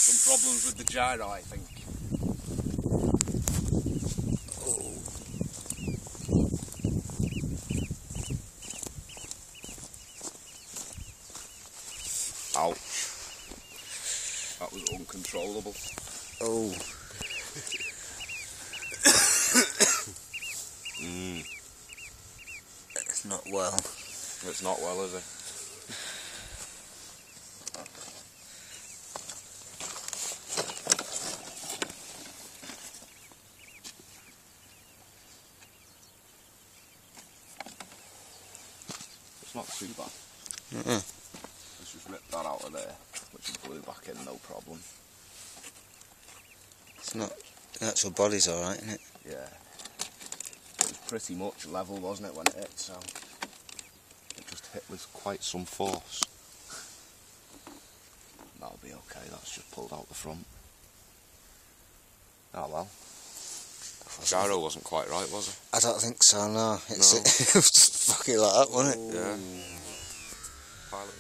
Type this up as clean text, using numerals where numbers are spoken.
Some problems with the gyro, I think. Ouch. That was uncontrollable. Oh. It's not well. It's not well, is it? It's not too bad. Let's just rip that out of there, which is glue back in, no problem. It's not. The actual body's alright, isn't it? Yeah. It was pretty much level, wasn't it, when it hit, so it just hit with quite some force. That'll be okay, that's just pulled out the front. Oh well. Gyro wasn't quite right, was it? I don't think so, no. It was just fucking like that, wasn't it? Yeah. Pilot.